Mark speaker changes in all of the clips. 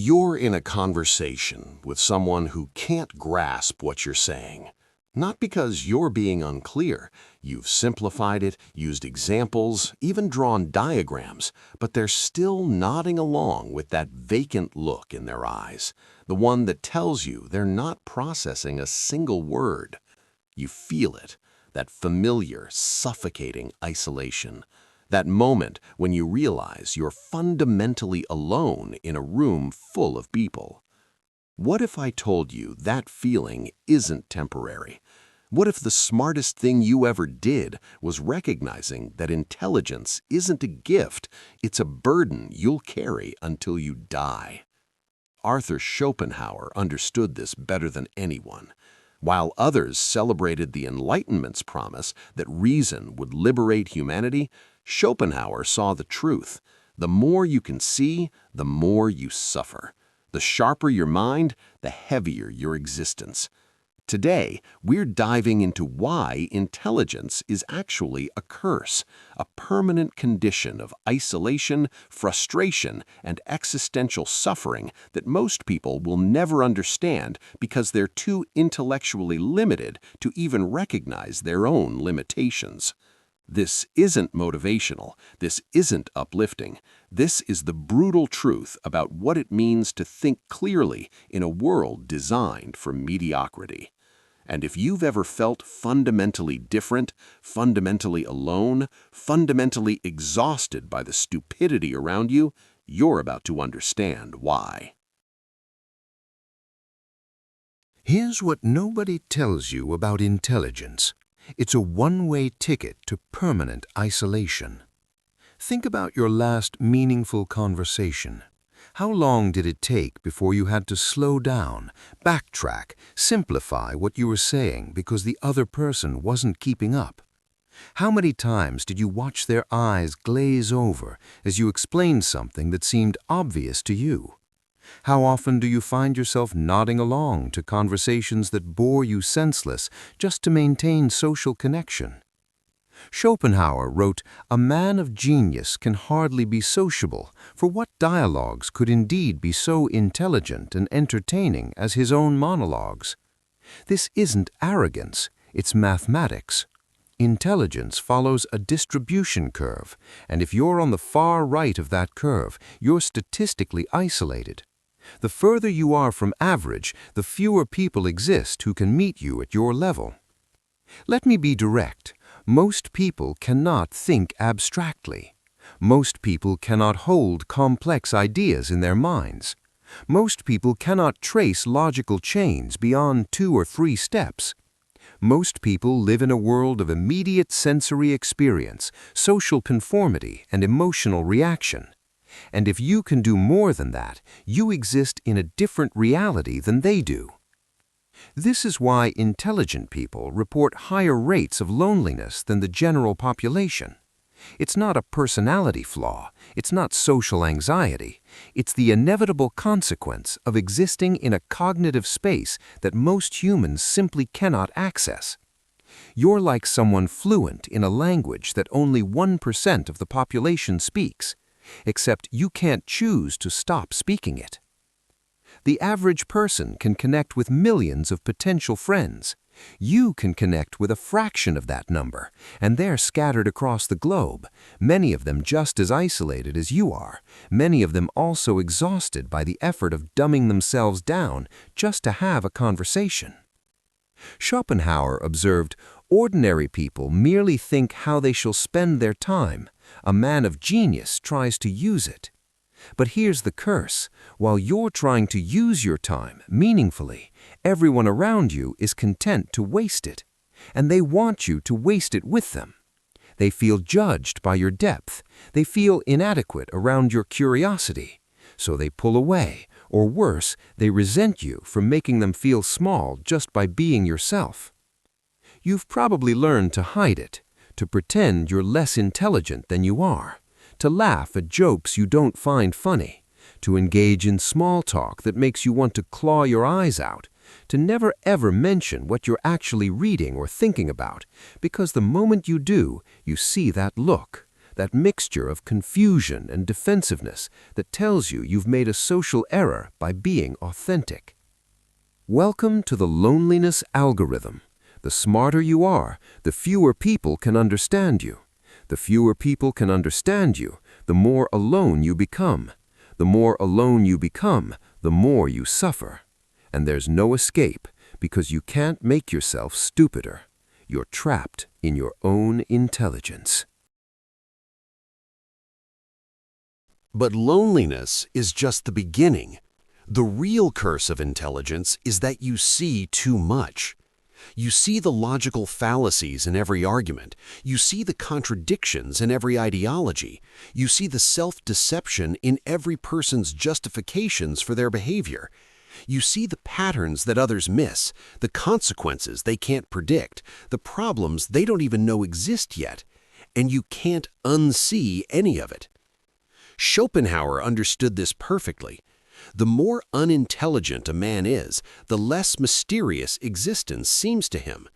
Speaker 1: You're in a conversation with someone who can't grasp what you're saying. Not because you're being unclear. You've simplified it, used examples, even drawn diagrams, but they're still nodding along with that vacant look in their eyes, the one that tells you they're not processing a single word. You feel it, that familiar, suffocating isolation. That moment when you realize you're fundamentally alone in a room full of people. What if I told you that feeling isn't temporary? What if the smartest thing you ever did was recognizing that intelligence isn't a gift, it's a burden you'll carry until you die? Arthur Schopenhauer understood this better than anyone. While others celebrated the Enlightenment's promise that reason would liberate humanity, Schopenhauer saw the truth. The more you can see, the more you suffer. The sharper your mind, the heavier your existence. Today, we're diving into why intelligence is actually a curse, a permanent condition of isolation, frustration, and existential suffering that most people will never understand because they're too intellectually limited to even recognize their own limitations. This isn't motivational. This isn't uplifting. This is the brutal truth about what it means to think clearly in a world designed for mediocrity. And if you've ever felt fundamentally different, fundamentally alone, fundamentally exhausted by the stupidity around you, you're about to understand why.
Speaker 2: Here's what nobody tells you about intelligence. It's a one-way ticket to permanent isolation. Think about your last meaningful conversation. How long did it take before you had to slow down, backtrack, simplify what you were saying because the other person wasn't keeping up? How many times did you watch their eyes glaze over as you explained something that seemed obvious to you? How often do you find yourself nodding along to conversations that bore you senseless just to maintain social connection? Schopenhauer wrote, "A man of genius can hardly be sociable, for what dialogues could indeed be so intelligent and entertaining as his own monologues?" This isn't arrogance, it's mathematics. Intelligence follows a distribution curve, and if you're on the far right of that curve, you're statistically isolated. The further you are from average, the fewer people exist who can meet you at your level. Let me be direct. Most people cannot think abstractly. Most people cannot hold complex ideas in their minds. Most people cannot trace logical chains beyond 2 or 3 steps. Most people live in a world of immediate sensory experience, social conformity, and emotional reaction. And if you can do more than that, you exist in a different reality than they do. This is why intelligent people report higher rates of loneliness than the general population. It's not a personality flaw, it's not social anxiety, it's the inevitable consequence of existing in a cognitive space that most humans simply cannot access. You're like someone fluent in a language that only 1% of the population speaks, except you can't choose to stop speaking it. The average person can connect with millions of potential friends. You can connect with a fraction of that number, and they're scattered across the globe, many of them just as isolated as you are, many of them also exhausted by the effort of dumbing themselves down just to have a conversation. Schopenhauer observed, "Ordinary people merely think how they shall spend their time. A man of genius tries to use it." But here's the curse. While you're trying to use your time meaningfully, everyone around you is content to waste it. And they want you to waste it with them. They feel judged by your depth. They feel inadequate around your curiosity. So they pull away, or worse, they resent you for making them feel small just by being yourself. You've probably learned to hide it, to pretend you're less intelligent than you are, to laugh at jokes you don't find funny, to engage in small talk that makes you want to claw your eyes out, to never ever mention what you're actually reading or thinking about, because the moment you do, you see that look, that mixture of confusion and defensiveness that tells you you've made a social error by being authentic. Welcome to the loneliness algorithm. The smarter you are, the fewer people can understand you. The fewer people can understand you, the more alone you become. The more alone you become, the more you suffer. And there's no escape, because you can't make yourself stupider. You're trapped in your own intelligence.
Speaker 1: But loneliness is just the beginning. The real curse of intelligence is that you see too much. You see the logical fallacies in every argument. You see the contradictions in every ideology. You see the self-deception in every person's justifications for their behavior. You see the patterns that others miss, the consequences they can't predict, the problems they don't even know exist yet, and you can't unsee any of it. Schopenhauer understood this perfectly. The more unintelligent a man is, the less mysterious existence seems to him.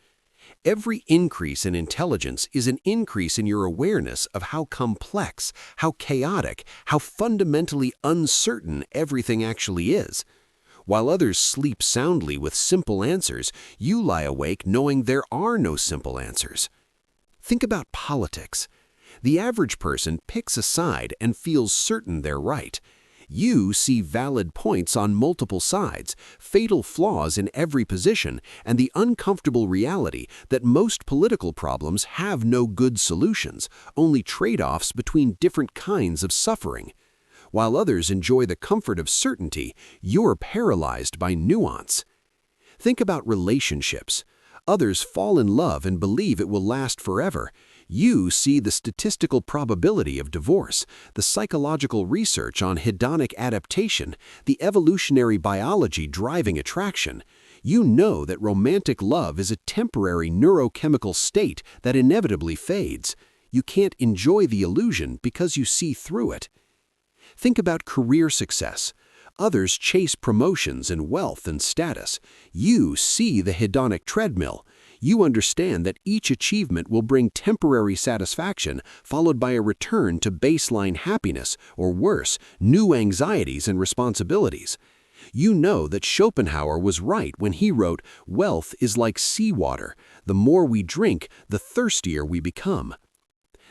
Speaker 1: Every increase in intelligence is an increase in your awareness of how complex, how chaotic, how fundamentally uncertain everything actually is. While others sleep soundly with simple answers, you lie awake knowing there are no simple answers. Think about politics. The average person picks a side and feels certain they're right. You see valid points on multiple sides, fatal flaws in every position, and the uncomfortable reality that most political problems have no good solutions, only trade-offs between different kinds of suffering. While others enjoy the comfort of certainty, you're paralyzed by nuance. Think about relationships. Others fall in love and believe it will last forever. You see the statistical probability of divorce, the psychological research on hedonic adaptation, the evolutionary biology driving attraction. You know that romantic love is a temporary neurochemical state that inevitably fades. You can't enjoy the illusion because you see through it. Think about career success. Others chase promotions and wealth and status. You see the hedonic treadmill. You understand that each achievement will bring temporary satisfaction, followed by a return to baseline happiness, or worse, new anxieties and responsibilities. You know that Schopenhauer was right when he wrote, "Wealth is like seawater. The more we drink, the thirstier we become."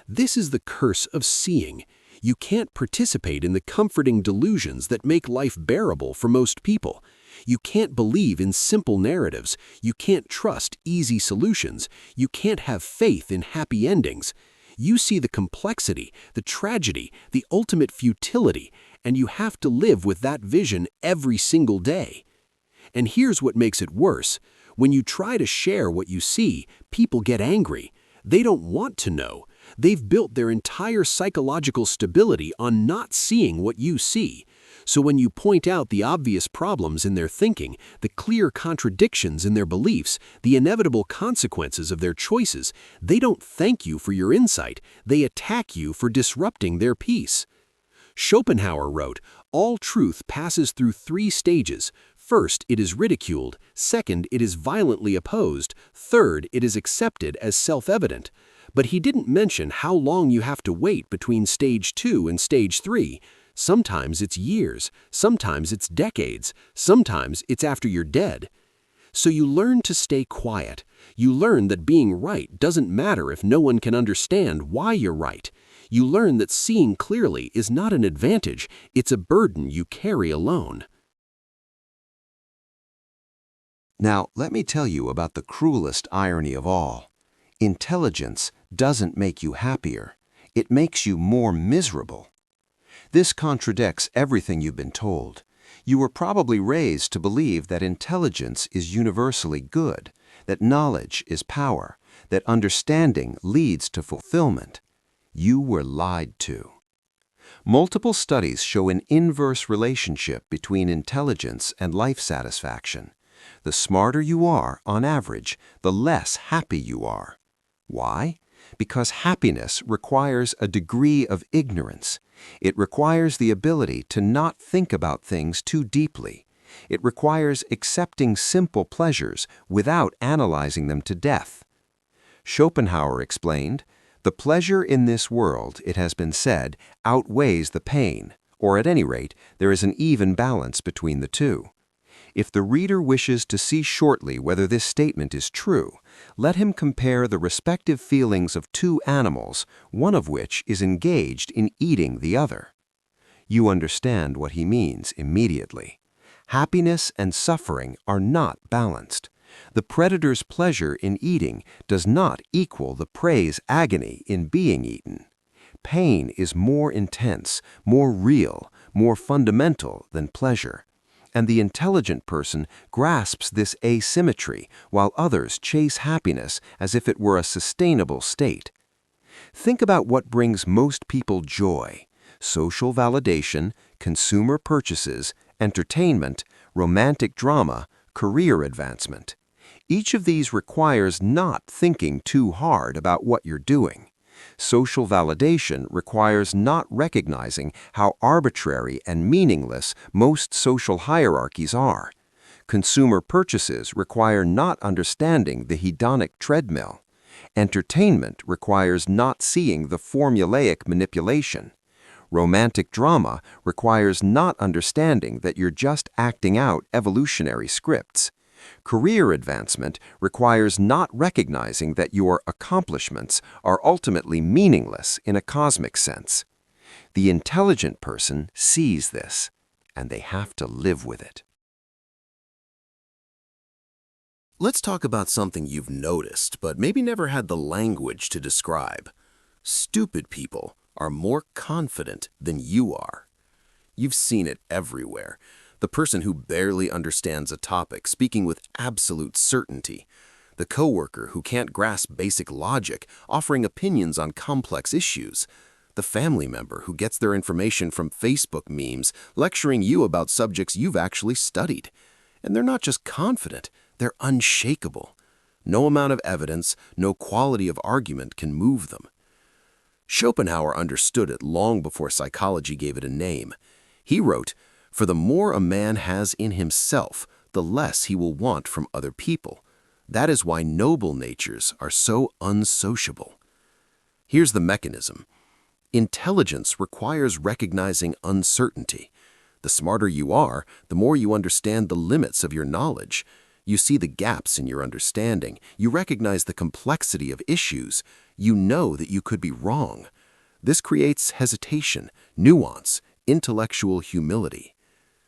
Speaker 1: This is the curse of seeing. You can't participate in the comforting delusions that make life bearable for most people. You can't believe in simple narratives. You can't trust easy solutions. You can't have faith in happy endings. You see the complexity, the tragedy, the ultimate futility, and you have to live with that vision every single day. And here's what makes it worse. When you try to share what you see, people get angry. They don't want to know. They've built their entire psychological stability on not seeing what you see. So when you point out the obvious problems in their thinking, the clear contradictions in their beliefs, the inevitable consequences of their choices, they don't thank you for your insight. They attack you for disrupting their peace. Schopenhauer wrote, "All truth passes through 3 stages. First, it is ridiculed. Second, it is violently opposed. Third, it is accepted as self-evident." But he didn't mention how long you have to wait between stage 2 and stage 3. Sometimes it's years, sometimes it's decades, sometimes it's after you're dead. So you learn to stay quiet. You learn that being right doesn't matter if no one can understand why you're right. You learn that seeing clearly is not an advantage, it's a burden you carry alone.
Speaker 2: Now, let me tell you about the cruelest irony of all. Intelligence doesn't make you happier. It makes you more miserable. This contradicts everything you've been told. You were probably raised to believe that intelligence is universally good, that knowledge is power, that understanding leads to fulfillment. You were lied to. Multiple studies show an inverse relationship between intelligence and life satisfaction. The smarter you are, on average, the less happy you are. Why? Because happiness requires a degree of ignorance. It requires the ability to not think about things too deeply. It requires accepting simple pleasures without analyzing them to death. Schopenhauer explained, The pleasure in this world, it has been said, outweighs the pain, or at any rate, there is an even balance between the two. If the reader wishes to see shortly whether this statement is true, let him compare the respective feelings of two animals, one of which is engaged in eating the other. You understand what he means immediately. Happiness and suffering are not balanced. The predator's pleasure in eating does not equal the prey's agony in being eaten. Pain is more intense, more real, more fundamental than pleasure. And the intelligent person grasps this asymmetry while others chase happiness as if it were a sustainable state. Think about what brings most people joy: social validation, consumer purchases, entertainment, romantic drama, career advancement. Each of these requires not thinking too hard about what you're doing. Social validation requires not recognizing how arbitrary and meaningless most social hierarchies are. Consumer purchases require not understanding the hedonic treadmill. Entertainment requires not seeing the formulaic manipulation. Romantic drama requires not understanding that you're just acting out evolutionary scripts. Career advancement requires not recognizing that your accomplishments are ultimately meaningless in a cosmic sense. The intelligent person sees this, and they have to live with it.
Speaker 1: Let's talk about something you've noticed, but maybe never had the language to describe. Stupid people are more confident than you are. You've seen it everywhere. The person who barely understands a topic speaking with absolute certainty. The coworker who can't grasp basic logic, offering opinions on complex issues. The family member who gets their information from Facebook memes, lecturing you about subjects you've actually studied. And they're not just confident, they're unshakable. No amount of evidence, no quality of argument can move them. Schopenhauer understood it long before psychology gave it a name. He wrote, "For the more a man has in himself, the less he will want from other people. That is why noble natures are so unsociable." Here's the mechanism. Intelligence requires recognizing uncertainty. The smarter you are, the more you understand the limits of your knowledge. You see the gaps in your understanding. You recognize the complexity of issues. You know that you could be wrong. This creates hesitation, nuance, intellectual humility.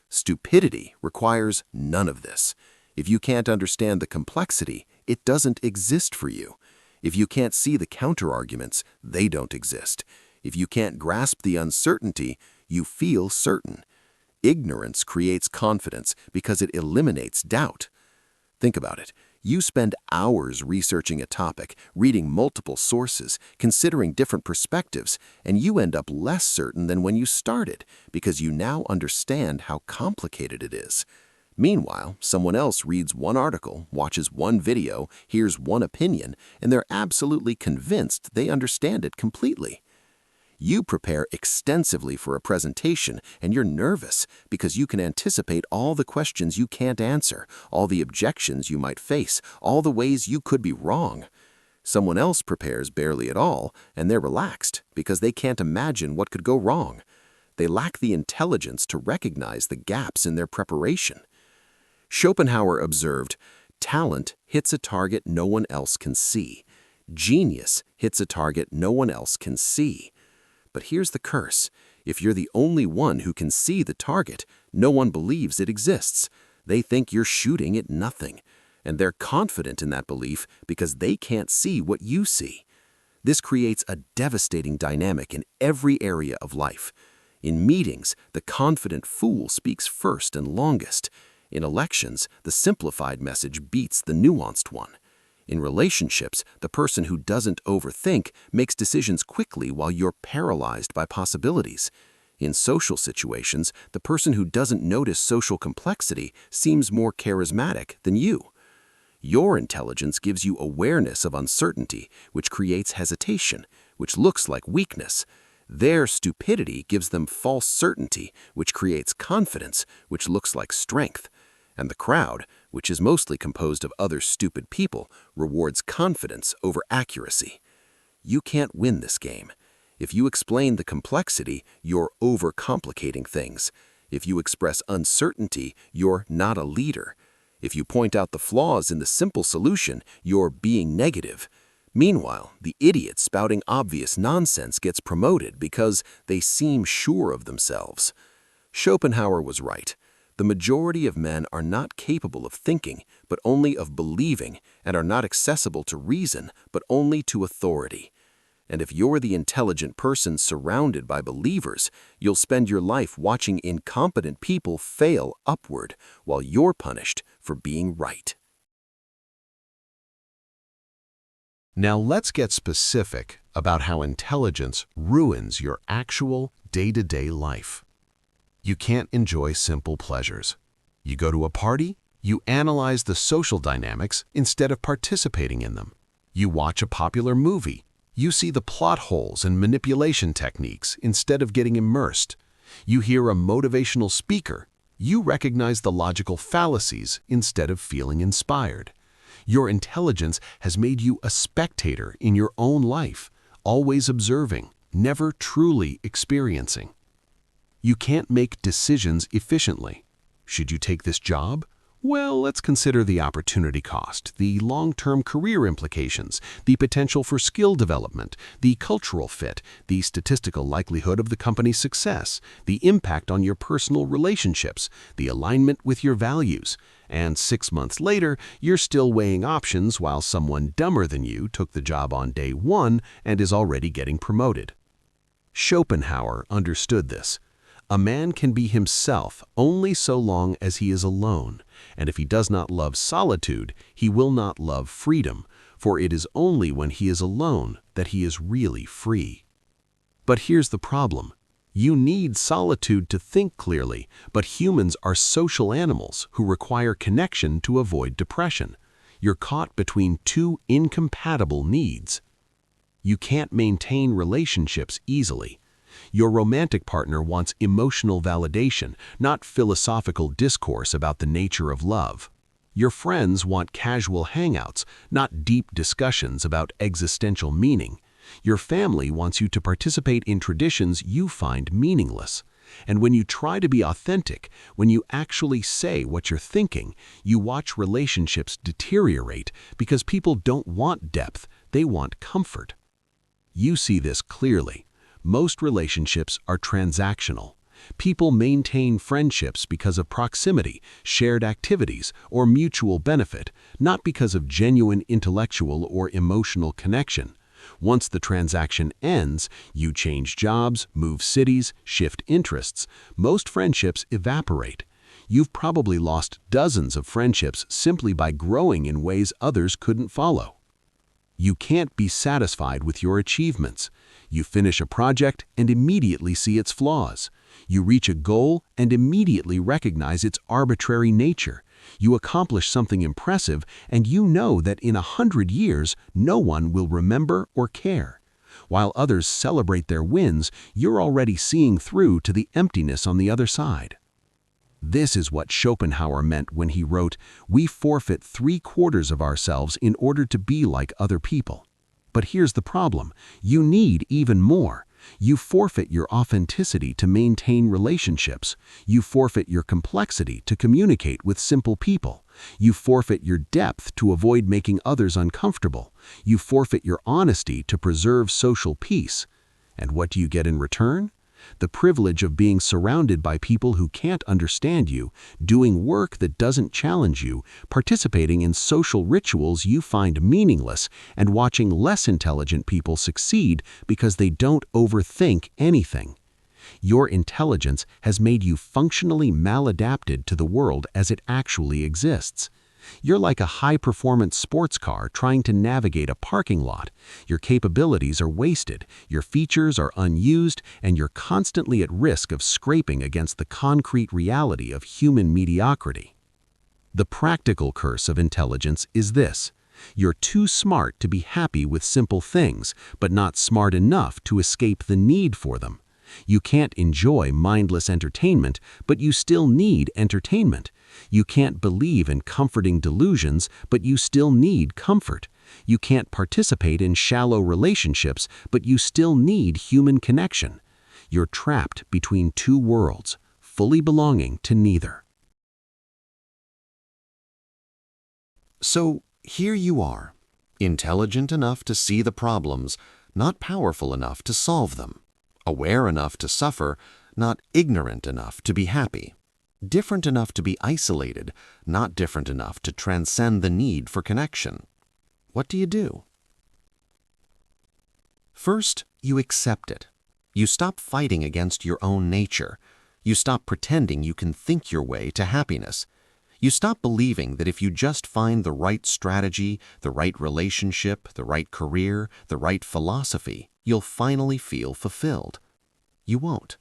Speaker 1: Stupidity requires none of this. If you can't understand the complexity, it doesn't exist for you. If you can't see the counterarguments, they don't exist. If you can't grasp the uncertainty, you feel certain. Ignorance creates confidence because it eliminates doubt. Think about it. You spend hours researching a topic, reading multiple sources, considering different perspectives, and you end up less certain than when you started because you now understand how complicated it is. Meanwhile, someone else reads one article, watches one video, hears one opinion, and they're absolutely convinced they understand it completely. You prepare extensively for a presentation, and you're nervous because you can anticipate all the questions you can't answer, all the objections you might face, all the ways you could be wrong. Someone else prepares barely at all, and they're relaxed because they can't imagine what could go wrong. They lack the intelligence to recognize the gaps in their preparation. Schopenhauer observed, "Talent hits a target no one else can see. Genius hits a target no one else can see." But here's the curse. If you're the only one who can see the target, no one believes it exists. They think you're shooting at nothing. And they're confident in that belief because they can't see what you see. This creates a devastating dynamic in every area of life. In meetings, the confident fool speaks first and longest. In elections, the simplified message beats the nuanced one. In relationships, the person who doesn't overthink makes decisions quickly while you're paralyzed by possibilities. In social situations, the person who doesn't notice social complexity seems more charismatic than you. Your intelligence gives you awareness of uncertainty, which creates hesitation, which looks like weakness. Their stupidity gives them false certainty, which creates confidence, which looks like strength. And the crowd, which is mostly composed of other stupid people, rewards confidence over accuracy. You can't win this game. If you explain the complexity, you're overcomplicating things. If you express uncertainty, you're not a leader. If you point out the flaws in the simple solution, you're being negative. Meanwhile, the idiot spouting obvious nonsense gets promoted because they seem sure of themselves. Schopenhauer was right. The majority of men are not capable of thinking, but only of believing, and are not accessible to reason, but only to authority. And if you're the intelligent person surrounded by believers, you'll spend your life watching incompetent people fail upward, while you're punished for being right.
Speaker 2: Now let's get specific about how intelligence ruins your actual day-to-day life. You can't enjoy simple pleasures. You go to a party, you analyze the social dynamics instead of participating in them. You watch a popular movie, you see the plot holes and manipulation techniques instead of getting immersed. You hear a motivational speaker, you recognize the logical fallacies instead of feeling inspired. Your intelligence has made you a spectator in your own life, always observing, never truly experiencing. You can't make decisions efficiently. Should you take this job? Well, let's consider the opportunity cost, the long-term career implications, the potential for skill development, the cultural fit, the statistical likelihood of the company's success, the impact on your personal relationships, the alignment with your values. And 6 months later, you're still weighing options while someone dumber than you took the job on day 1 and is already getting promoted. Schopenhauer understood this. A man can be himself only so long as he is alone, and if he does not love solitude, he will not love freedom, for it is only when he is alone that he is really free. But here's the problem. You need solitude to think clearly, but humans are social animals who require connection to avoid depression. You're caught between two incompatible needs. You can't maintain relationships easily. Your romantic partner wants emotional validation, not philosophical discourse about the nature of love. Your friends want casual hangouts, not deep discussions about existential meaning. Your family wants you to participate in traditions you find meaningless. And when you try to be authentic, when you actually say what you're thinking, you watch relationships deteriorate because people don't want depth, they want comfort. You see this clearly. Most relationships are transactional. People maintain friendships because of proximity, shared activities, or mutual benefit, not because of genuine intellectual or emotional connection. Once the transaction ends, you change jobs, move cities, shift interests. Most friendships evaporate. You've probably lost dozens of friendships simply by growing in ways others couldn't follow. You can't be satisfied with your achievements. You finish a project and immediately see its flaws. You reach a goal and immediately recognize its arbitrary nature. You accomplish something impressive and you know that in 100 years, no one will remember or care. While others celebrate their wins, you're already seeing through to the emptiness on the other side. This is what Schopenhauer meant when he wrote, "We forfeit 3/4 of ourselves in order to be like other people." But here's the problem. You need even more. You forfeit your authenticity to maintain relationships. You forfeit your complexity to communicate with simple people. You forfeit your depth to avoid making others uncomfortable. You forfeit your honesty to preserve social peace. And what do you get in return? The privilege of being surrounded by people who can't understand you, doing work that doesn't challenge you, participating in social rituals you find meaningless, and watching less intelligent people succeed because they don't overthink anything. Your intelligence has made you functionally maladapted to the world as it actually exists. You're like a high-performance sports car trying to navigate a parking lot. Your capabilities are wasted, your features are unused, and you're constantly at risk of scraping against the concrete reality of human mediocrity. The practical curse of intelligence is this. You're too smart to be happy with simple things, but not smart enough to escape the need for them. You can't enjoy mindless entertainment, but you still need entertainment. You can't believe in comforting delusions, but you still need comfort.
Speaker 1: You can't participate in shallow relationships, but you still need human connection. You're trapped between two worlds, fully belonging to neither.
Speaker 2: So here you are, intelligent enough to see the problems, not powerful enough to solve them, aware enough to suffer, not ignorant enough to be happy, different enough to be isolated, not different enough to transcend the need for connection. What do you do? First, you accept it. You stop fighting against your own nature. You stop pretending you can think your way to happiness. You stop believing that if you just find the right strategy, the right relationship, the right career, the right philosophy, you'll finally feel fulfilled. You won't.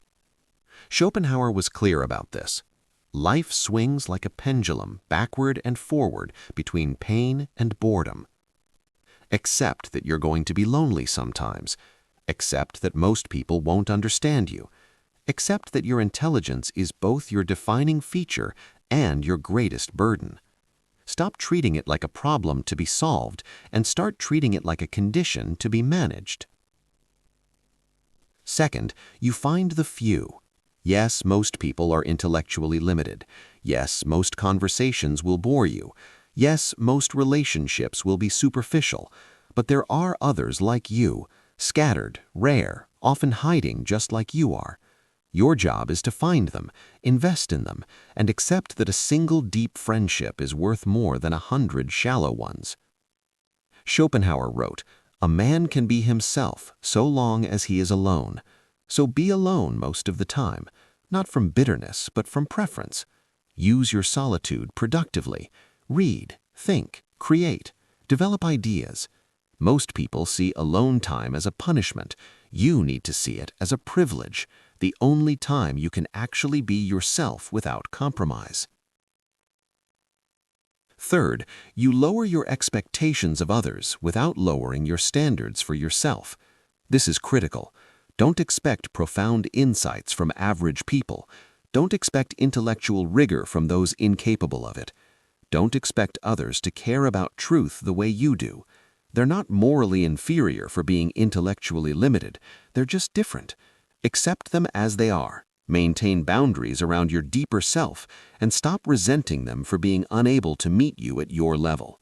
Speaker 2: Schopenhauer was clear about this. Life swings like a pendulum backward and forward between pain and boredom. Accept that you're going to be lonely sometimes. Accept that most people won't understand you. Accept that your intelligence is both your defining feature and your greatest burden. Stop treating it like a problem to be solved and start treating it like a condition to be managed. Second, you find the few. Yes, most people are intellectually limited. Yes, most conversations will bore you. Yes, most relationships will be superficial. But there are others like you, scattered, rare, often hiding just like you are. Your job is to find them, invest in them, and accept that a single deep friendship is worth more than 100 shallow ones. Schopenhauer wrote, "A man can be himself so long as he is alone. So be alone most of the time, not from bitterness, but from preference. Use your solitude productively. Read, think, create, develop ideas. Most people see alone time as a punishment. You need to see it as a privilege, the only time you can actually be yourself without compromise." Third, you lower your expectations of others without lowering your standards for yourself. This is critical. Don't expect profound insights from average people. Don't expect intellectual rigor from those incapable of it. Don't expect others to care about truth the way you do. They're not morally inferior for being intellectually limited. They're just different. Accept them as they are. Maintain boundaries around your deeper self and stop resenting them for being unable to meet you at your level.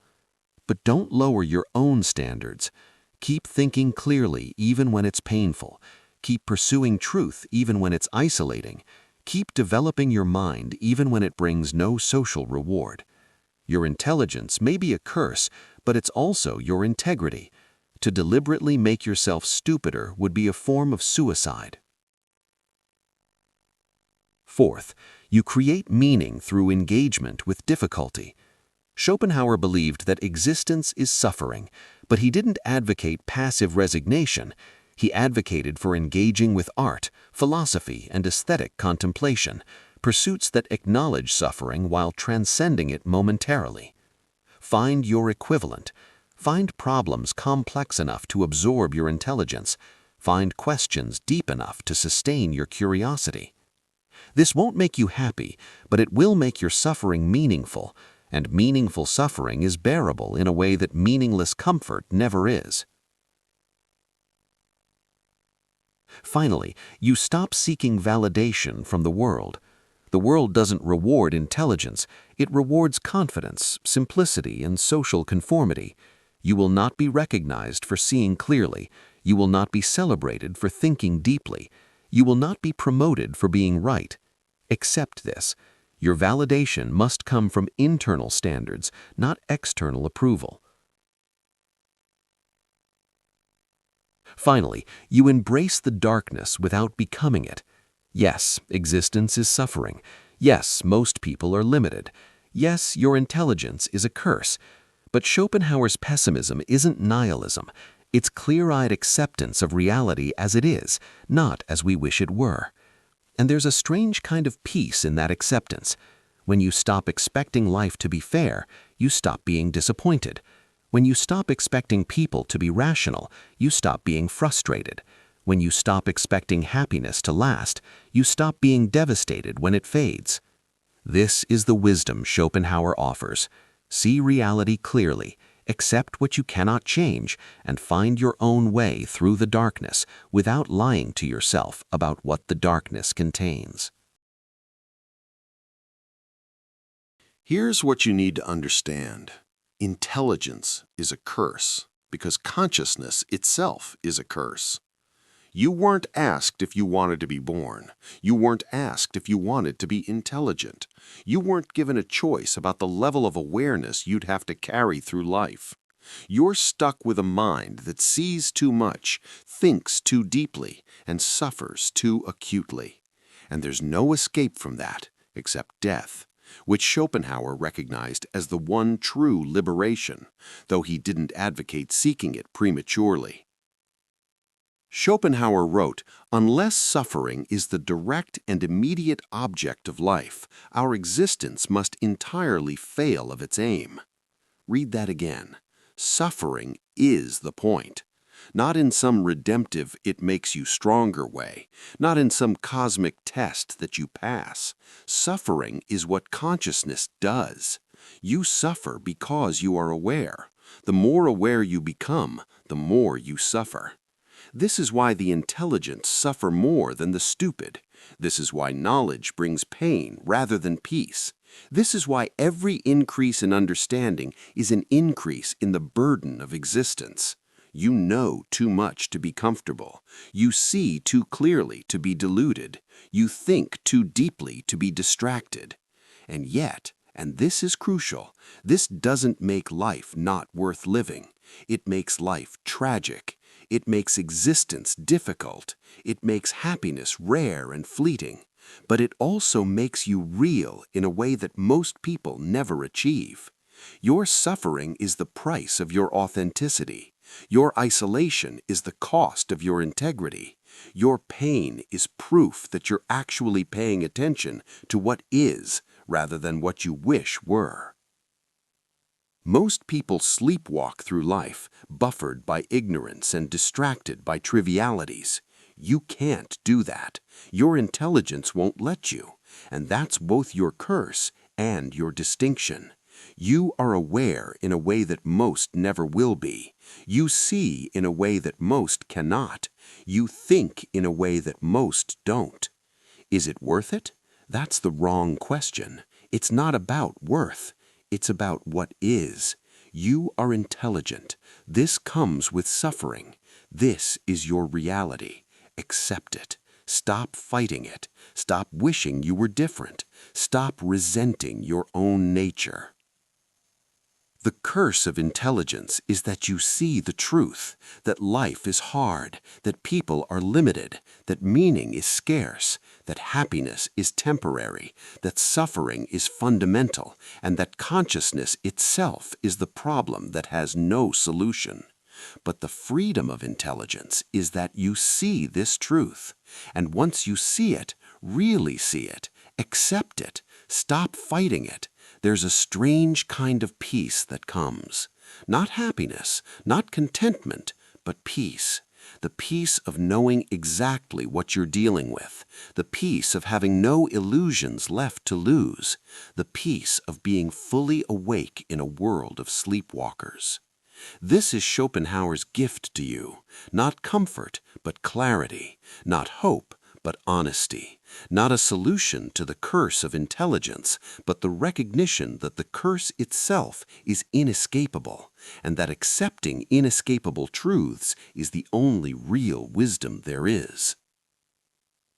Speaker 2: But don't lower your own standards. Keep thinking clearly even when it's painful. Keep pursuing truth even when it's isolating. Keep developing your mind even when it brings no social reward. Your intelligence may be a curse, but it's also your integrity. To deliberately make yourself stupider would be a form of suicide. Fourth, you create meaning through engagement with difficulty. Schopenhauer believed that existence is suffering, but he didn't advocate passive resignation. He advocated for engaging with art, philosophy, and aesthetic contemplation, pursuits that acknowledge suffering while transcending it momentarily. Find your equivalent. Find problems complex enough to absorb your intelligence. Find questions deep enough to sustain your curiosity. This won't make you happy, but it will make your suffering meaningful, and meaningful suffering is bearable in a way that meaningless comfort never is. Finally, you stop seeking validation from the world. The world doesn't reward intelligence, it rewards confidence, simplicity, and social conformity. You will not be recognized for seeing clearly. You will not be celebrated for thinking deeply. You will not be promoted for being right. Accept this. Your validation must come from internal standards, not external approval. Finally, you embrace the darkness without becoming it. Yes, existence is suffering. Yes, most people are limited. Yes, your intelligence is a curse. But Schopenhauer's pessimism isn't nihilism. It's clear-eyed acceptance of reality as it is, not as we wish it were. And there's a strange kind of peace in that acceptance. When you stop expecting life to be fair, you stop being disappointed. When you stop expecting people to be rational, you stop being frustrated. When you stop expecting happiness to last, you stop being devastated when it fades. This is the wisdom Schopenhauer offers. See reality clearly,
Speaker 1: Accept what you cannot change and find your own way through the darkness without lying to yourself about what the darkness contains. Here's what you need to understand. Intelligence is a curse because consciousness itself is a curse. You weren't asked if you wanted to be born. You weren't asked if you wanted to be intelligent. You weren't given a choice about the level of awareness you'd have to carry through life. You're stuck with a mind that sees too much, thinks too deeply, and suffers too acutely. And there's no escape from that except death, which Schopenhauer recognized as the one true liberation, though he didn't advocate seeking it prematurely. Schopenhauer wrote, "Unless suffering is the direct and immediate object of life, our existence must entirely fail of its aim." Read that again. Suffering is the point. Not in some redemptive it makes you stronger way, not in some cosmic test that you pass. Suffering is what consciousness does. You suffer because you are aware. The more aware you become, the more you suffer. This is why the intelligent suffer more than the stupid. This is why knowledge brings pain rather than peace. This is why every increase in understanding is an increase in the burden of existence. You know too much to be comfortable. You see too clearly to be deluded. You think too deeply to be distracted. And yet, and this is crucial, this doesn't make life not worth living. It makes life tragic. It makes existence difficult. It makes happiness rare and fleeting. But it also makes you real in a way that most people never achieve. Your suffering is the price of your authenticity. Your isolation is the cost of your integrity. Your pain is proof that you're actually paying attention to what is rather than what you wish were. Most people sleepwalk through life, buffered by ignorance and distracted by trivialities. You can't do that. Your intelligence won't let you, and that's both your curse and your distinction. You are aware in a way that most never will be. You see in a way that most cannot. You think in a way that most don't. Is it worth it? That's the wrong question. It's not about worth. It's about what is. You are intelligent. This comes with suffering. This is your reality. Accept it. Stop fighting it. Stop wishing you were different. Stop resenting your own nature. The curse of intelligence is that you see the truth, that life is hard, that people are limited, that meaning is scarce, that happiness is temporary, that suffering is fundamental, and that consciousness itself is the problem that has no solution. But the freedom of intelligence is that you see this truth, and once you see it, really see it, accept it, stop fighting it, there's a strange kind of peace that comes. Not happiness, not contentment, but peace. The peace of knowing exactly what you're dealing with. The peace of having no illusions left to lose. The peace of being fully awake in a world of sleepwalkers. This is Schopenhauer's gift to you. Not comfort, but clarity. Not hope, but honesty. Not a solution to the curse of intelligence, but the recognition that the curse itself is inescapable, and that accepting inescapable truths is the only real wisdom there is.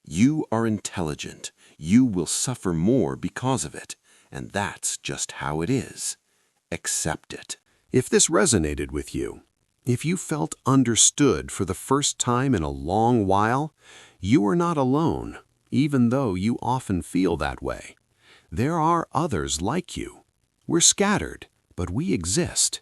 Speaker 1: You are intelligent. You will suffer more because of it, and that's just how it is. Accept it. If this resonated with you, if you felt understood for the first time in a long while, you are not alone, even though you often feel that way. There are others like you. We're scattered, but we exist.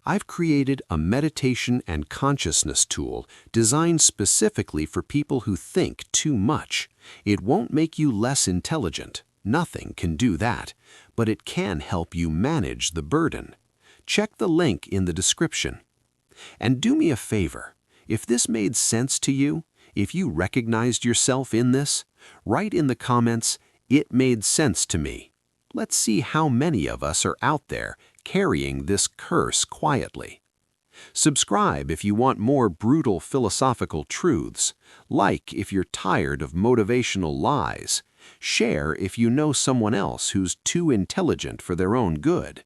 Speaker 1: I've created a meditation and consciousness tool designed specifically for people who think too much. It won't make you less intelligent. Nothing can do that, but it can help you manage the burden. Check the link in the description. And do me a favor, if this made sense to you, if you recognized yourself in this, write in the comments, "It made sense to me." Let's see how many of us are out there carrying this curse quietly. Subscribe if you want more brutal philosophical truths. Like if you're tired of motivational lies. Share if you know someone else who's too intelligent for their own good.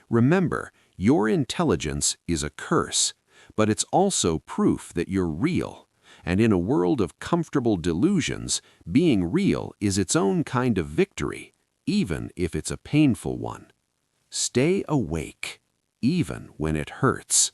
Speaker 1: Remember, your intelligence is a curse, but it's also proof that you're real. And in a world of comfortable delusions, being real is its own kind of victory, even if it's a painful one. Stay awake, even when it hurts.